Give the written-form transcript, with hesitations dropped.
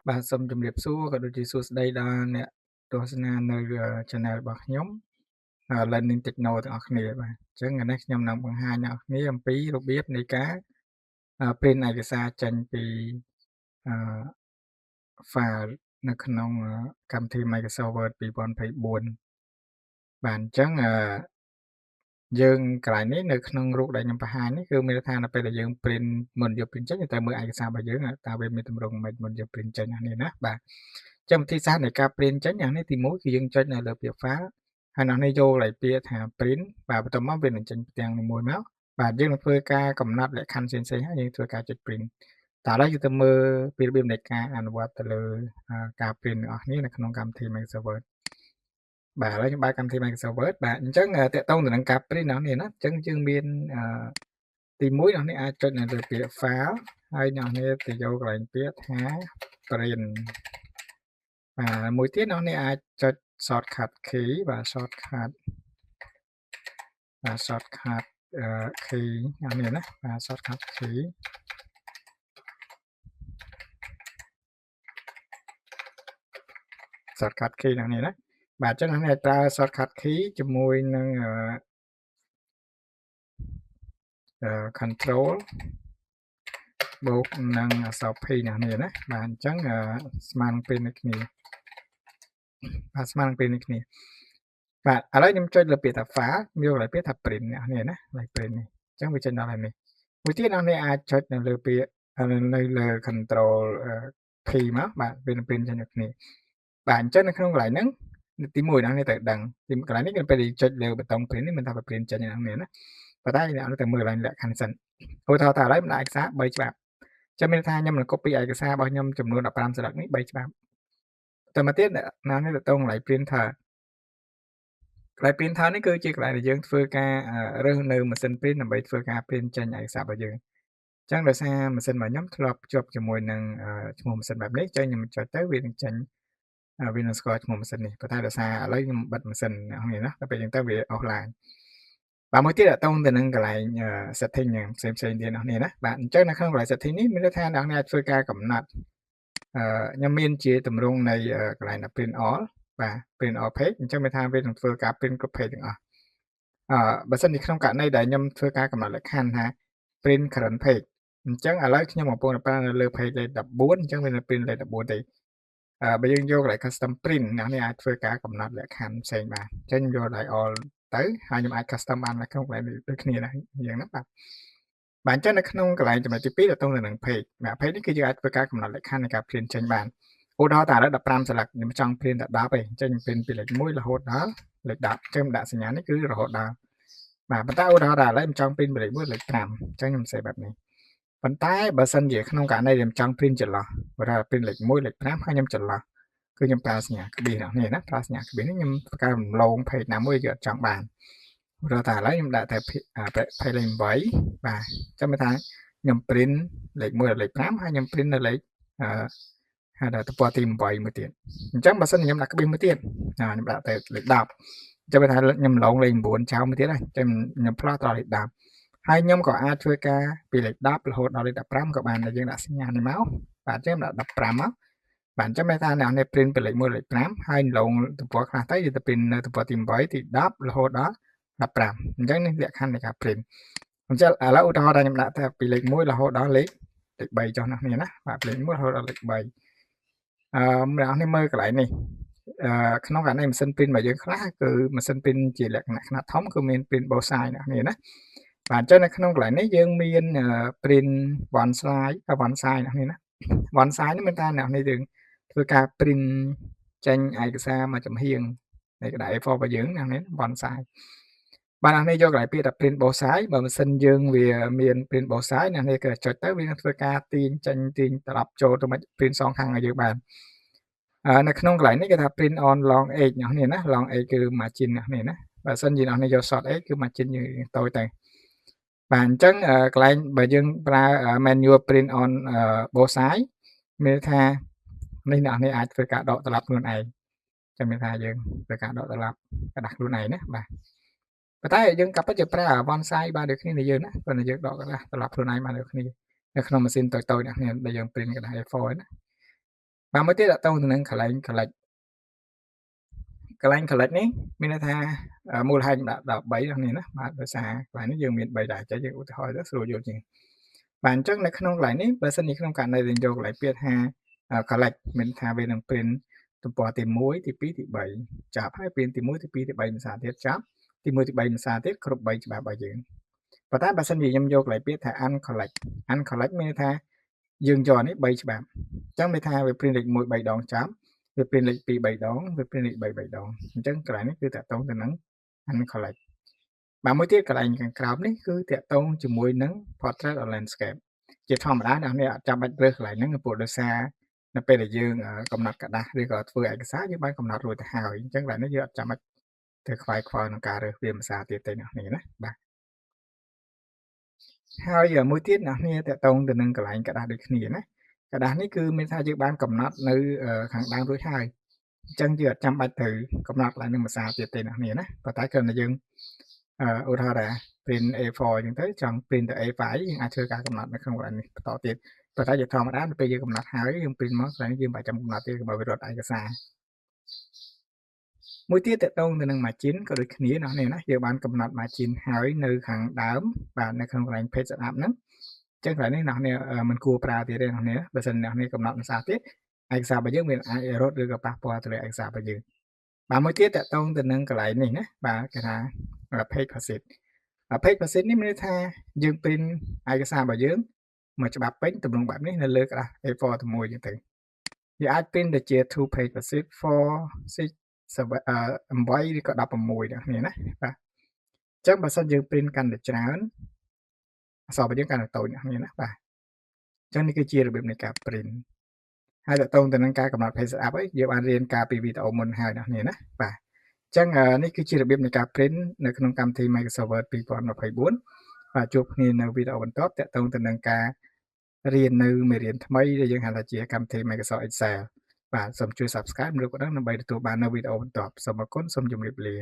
បាទសូមជម្រាបសួរក៏ដូចជាសួស្តីដល់អ្នកទស្សនានៅ Channel របស់ខ្ញុំLearning Techno ទាំងអស់គ្នាបាទអញ្ចឹងថ្ងៃនេះខ្ញុំនឹងបង្ហាញអ្នកនរគ្នាអំពីរបៀបនៃការprint ឯកសារចេញពីអឺ file នៅក្នុងកម្មវិធី Microsoft Word 2024បាទអញ្ចឹងយើងកន្លែងនេះនៅក្នុងរូបដែលខ្ញុំបង្ហាញនេះគឺមានន័យថានៅពេលដែលយើង print មុនយក print ចេញតែមើលឯកសាររបស់យើងតើវាមានទម្រង់មិនមុនយក print ចេញនេះណាបាទចឹងវិធីសាស្ត្រនៃការ print ចេញយ៉ាងនេះទី1គឺយើងចុចនៅលើពាក្យ file ហើយនោះនេះយកកន្លែងពាក្យថា print បាទបន្ទាប់មកវានឹងចេញផ្ទាំងនីមួយមកបាទយើងនឹងធ្វើការកំណត់លក្ខខណ្ឌផ្សេងៗហើយយើងធ្វើការចុច print តើឥឡូវយើងទៅមើលពីរបៀបនៃការអនុវត្តទៅលើការ print របស់គ្នានៅក្នុងកម្មវិធី Microsoft Word បាទឥឡូវខ្ញុំបើកកម្មវិធី Microsoft Word បាទអញ្ចឹងតកតងទៅនឹងការ print របស់នេះណាអញ្ចឹងយើងមានទី1អ្នកនេះអាចចុចនៅលើពាក្យ file ហើយអ្នកនេះទៅយកកន្លែងពាក្យថា print បាទមួយទៀតអ្នកនេះអាចចុច shortcut key បាទ shortcut key អ្នកនេះណាបាទ shortcut key shortcut key អ្នកនេះណាបាទអញ្ចឹងអ្នកនេះប្រើ shortcut key ជាមួយនឹងcontrol បូកនឹងអក្សរ P អ្នកនេះណាបាទអញ្ចឹងស្មើនឹងពេលនេះគ្នាបាទស្មើនឹងពេលនេះគ្នាបាទឥឡូវខ្ញុំចុចលើពាក្យថា file យកលើពាក្យថា print អ្នកនេះណាលើ print នេះអញ្ចឹងវាចេញដល់ហើយនេះមួយទៀតអ្នកនេះអាចចុចនៅលើពាក្យនៅលើ control P មកបាទវានឹង print ចេញដូចគ្នាបាទអញ្ចឹងនៅក្នុងកន្លែងហ្នឹងទី1អ្នកនេះត្រូវដឹងទីកន្លែងនេះគឺពេលចុចលើប៊ូតុង print នេះមិនថា print ចេញអ្នកនេះណាប៉ុន្តែអ្នកនេះត្រូវមើលឡើងលក្ខខណ្ឌសិនឧទាហរណ៍ថាឥឡូវមិនដាក់ឯកសារ3ច្បាប់ចាំមានថាខ្ញុំនឹង copy ឯកសាររបស់ខ្ញុំចំនួន15ស្លឹកនេះ3ច្បាប់តែមកទៀតណានេះទៅកន្លែង printer កន្លែង printer នេះគឺជាកន្លែងដែលយើងធ្វើការរើសនៅម៉ាស៊ីន print ដើម្បីធ្វើការ print ចេញឯកសាររបស់យើងអញ្ចឹងដោយសារម៉ាស៊ីនរបស់ខ្ញុំធ្លាប់ភ្ជាប់ជាមួយនឹងឈ្មោះម៉ាស៊ីនបែបនេះអញ្ចឹងខ្ញុំចុចទៅវានឹងចេញវានឹងស្គាល់ឈ្មោះម៉ាស៊ីននេះប៉ុន្តែដោយសារឥឡូវខ្ញុំបិទម៉ាស៊ីននេះណាដល់ពេលអញ្ចឹងទៅវា offline បាទមួយទៀតតកតងទៅនឹងកន្លែង setting ផ្សេងៗទៀតអ្នកនេះណាបាទអញ្ចឹងនៅក្នុងកន្លែង setting នេះមានន័យថាអ្នកអាចធ្វើការកំណត់ខ្ញុំមានជាទម្រង់នៃកន្លែង print all បាទ print all page អញ្ចឹងមានថាវានឹងធ្វើការ print គ្រប់ page ទាំងអស់បើសិនជាក្នុងករណីដែលខ្ញុំធ្វើការកំណត់លក្ខខណ្ឌថា print current page អញ្ចឹងឥឡូវខ្ញុំកំពុងតែប្រើនៅលើ page លេខ14អញ្ចឹងវានៅ print លេខ14ទេបើយើងយកកន្លែង custom print អ្នកនេះអាចធ្វើការកំណត់លក្ខខណ្ឌផ្សេងបានអញ្ចឹងខ្ញុំយក all ទៅហើយខ្ញុំអាច custom បាននៅក្នុងកន្លែងដូចគ្នាដែរយ៉ាងណាបាទអញ្ចឹងនៅក្នុងកន្លែងចំណុចទី2តទៅនឹង page បាទ page នេះគឺយើងអាចធ្វើការកំណត់លក្ខខណ្ឌនៃការ print ចេញបានឧទាហរណ៍តែឥឡូវ15ស្លឹកខ្ញុំចង់ print តែ10ទេអញ្ចឹងខ្ញុំ print ពីលេខ1រហូតដល់លេខ10អញ្ចឹងដាក់សញ្ញានេះគឺរហូតដល់បាទប៉ុន្តែឧទាហរណ៍ថាឥឡូវខ្ញុំចង់ print ពីលេខ1លេខ5អញ្ចឹងខ្ញុំសេបែបនេះប៉ុន្តែបើសិនជាក្នុងករណីខ្ញុំចង់ print ចន្លោះបើថា print លេខ1លេខ5ហើយខ្ញុំចន្លោះគឺខ្ញុំប្រើសញ្ញាក្បៀសនេះណាប្រើសញ្ញាក្បៀសនេះខ្ញុំធ្វើការរំលង page ណាមួយយើងអត់ចង់បានព្រោះតែឥឡូវខ្ញុំដាក់តែ page លេខ8បាទចាំមើលថាខ្ញុំ print លេខ1ដល់លេខ5ហើយខ្ញុំ print នៅលេខហៅថាទំព័រទី8មួយទៀតអញ្ចឹងបើសិនខ្ញុំដាក់ក្បៀសមួយទៀតខ្ញុំដាក់តែលេខ10ចាំមើលថាខ្ញុំឡងលេខ9ចោលមួយទៀតហើយចាំខ្ញុំផ្លាស់ដល់លេខ10ហើយខ្ញុំក៏អាចធ្វើការពីលេខ10រហូតដល់លេខ15ក៏បានដែលយើងដាក់សញ្ញានេះមកបាទអញ្ចឹងដាក់15មកបាទអញ្ចឹងមានថាអ្នកនេះ print ពីលេខ1លេខ5ហើយឡងទំព័រខ្លះទៅយើងទៅ print នៅទំព័រទី8ទី10រហូតដល់15អញ្ចឹងនេះលក្ខខណ្ឌនៃការ print អញ្ចឹងឥឡូវឧទាហរណ៍ថាខ្ញុំដាក់តែពីលេខ1រហូតដល់លេខ3ចុះណាគ្នាណាបាទលេខ1រហូតដល់លេខ3អ្នកនេះមើលកន្លែងនេះក្នុងករណីម៉ាស៊ីន print របស់យើងខ្លះគឺម៉ាស៊ីន print ជាលក្ខណៈខ្នាតធំគឺមាន print both side អ្នកនេះណាបាទអញ្ចឹងនៅក្នុងកន្លែងនេះយើងមាន print one side អ្នកនេះណា one side នេះមានថាអ្នកនេះយើងធ្វើការ print ចេញឯកសារមួយចំហៀងនៃក្តារ A4 របស់យើងអ្នកនេះ one side បាទអ្នកនេះយកកន្លែងពាក្យថា print both side បើម៉ាស៊ីនយើងវាមាន print both side អ្នកនេះក៏ចុចទៅវានឹងធ្វើការទាញចេញទាញត្រឡប់ចូលទៅ print សងខាងឲ្យយើងបាននៅក្នុងកន្លែងនេះគេថា print on long edge អ្នកនេះណា long edge គឺ margin អ្នកនេះណាបើសិនជាអ្នកនេះយក short edge គឺ margin យើងតូចទៅបាទអញ្ចឹងកន្លែងបើយើងប្រើ manual print on both side មានថានេះអ្នកនេះអាចធ្វើការដកត្រឡប់ខ្លួនឯងចាំមានថាយើងធ្វើការដកត្រឡប់กระดาษខ្លួនឯងណាបាទប៉ុន្តែយើងក៏ពិតជាប្រើ one side បានដូចគ្នាយើងណាប៉ុន្តែយើងដកកន្លះត្រឡប់ខ្លួនឯងបានដូចគ្នានៅក្នុងម៉ាស៊ីនតូចៗអ្នកនេះដែលយើង print កន្លះ A4 ណា បាទមួយទៀតតកតងទៅនឹងកន្លែង collect នេះមានន័យថាមូលហេតុដាក់ដល់3ដល់នេះណាបាទដោយសារកន្លែងនេះយើងមាន3ដែរអញ្ចឹងយើងឧទាហរណ៍ទៅស្រួលយល់ជាងបាទអញ្ចឹងនៅក្នុងកន្លែងនេះបើសិនជាក្នុងករណីដែលយកកន្លែងពាក្យថា collect មានថាវានឹង print ទំព័រទី1ទី2ទី3ចាប់ហើយ print ទី1ទី2ទី3ភាសាទៀតចាប់ទី1ទី3ភាសាទៀតគ្រប់3ច្បាប់របស់យើងប៉ុន្តែបើសិនជាខ្ញុំយកកន្លែងពាក្យថា uncollect មានន័យថាយើងយកនេះ3ច្បាប់អញ្ចឹងមានថាវា print លេខ1 3ដងចាប់វា print លេខ2 3ដងវា print លេខ3 3ដងអញ្ចឹងកន្លែងនេះគឺតកតងទៅនឹង uncollect បាទមួយទៀតកន្លែងខាងក្រោមនេះគឺតកតងជាមួយនឹង portrait or landscape ជាធម្មតាអ្នកនេះអត់ចាំបាច់រើសកន្លែងហ្នឹងព្រោះដោយសារនៅពេលដែលយើងកំណត់กระดาษឬក៏ធ្វើឯកសារយើងបានកំណត់រួចទៅហើយអញ្ចឹងកន្លែងនេះយើងអត់ចាំបាច់ទៅខ្វាយខ្វល់នឹងការរើសវាភាសាទៀតទេអ្នកនេះណាបាទហើយមួយទៀតអ្នកនេះតកតងទៅនឹងកន្លែងกระดาษដូចគ្នាណាกระดาษនេះគឺមានថាយើងបានកំណត់នៅខាងដើមរួចហើយអញ្ចឹងយើងអត់ចាំបាច់ទៅកំណត់ឡើងនឹងភាសាទៀតទេអ្នកនេះណាប៉ុន្តែគ្រាន់តែយើងឧទាហរណ៍ថា print A4 អញ្ចឹងទៅចង់ print ទៅ A5 យើងអាចធ្វើការកំណត់នៅក្នុងកន្លែងនេះបន្តទៀតប៉ុន្តែជាធម្មតាពេលយើងកំណត់ហើយយើង print មកកន្លែងនេះយើងមិនចាំកំណត់ទេបើវារត់ឯកសារមួយទៀតតកតងទៅនឹង margin ក៏ដូចគ្នានោះនេះណាយើងបានកំណត់ margin ហើយនៅខាងដើមបាទនៅក្នុងកន្លែង page setup ហ្នឹងអញ្ចឹងកន្លែងនេះនោះនេះមិនគួរប្រើទៀតទេនោះនេះបើសិនអ្នកនេះកំណត់ភាសាទៀតឯកសាររបស់យើងវាអាចរត់ឬក៏ប៉ះពាល់ទៅលើឯកសាររបស់យើងបាទមួយទៀតតកតងទៅនឹងកន្លែងនេះណាបាទគេថា page facet page facet នេះមានន័យថាយើង print ឯកសាររបស់យើងមួយច្បាប់ពេញទម្រង់បែបនេះនៅលើក្តារ A4 តែមួយអញ្ចឹងទៅយើងអាច print ទៅជា two page facet 4 6 8ឬក៏16ដល់គ្នាណាបាទអញ្ចឹងបើសិនយើង print កាន់តែច្រើនអក្សររបស់យើងកាន់តែតូចដល់គ្នាណាបាទអញ្ចឹងនេះគឺជារបៀបនៃការ print ហើយតកតងទៅនឹងការកំណត់ page setup ấyយើងបានរៀនការពីវីដេអូមុនហើយដល់គ្នាណាបាទអញ្ចឹងនេះគឺជារបៀបនៃការ print នៅក្នុងកម្មវិធី Microsoft Word 2024បាទជួបគ្នានៅវីដេអូបន្ទាប់តកតងទៅនឹងការរៀននៅមេរៀនថ្មីដែលយើងហៅថាជាកម្មវិធី Microsoft Excel បាទសូមជួយ Subscribe ឬក៏ដើម្បីទទួលបាននៅវីដេអូបន្ទាប់សូមអរគុណសូមជម្រាបលា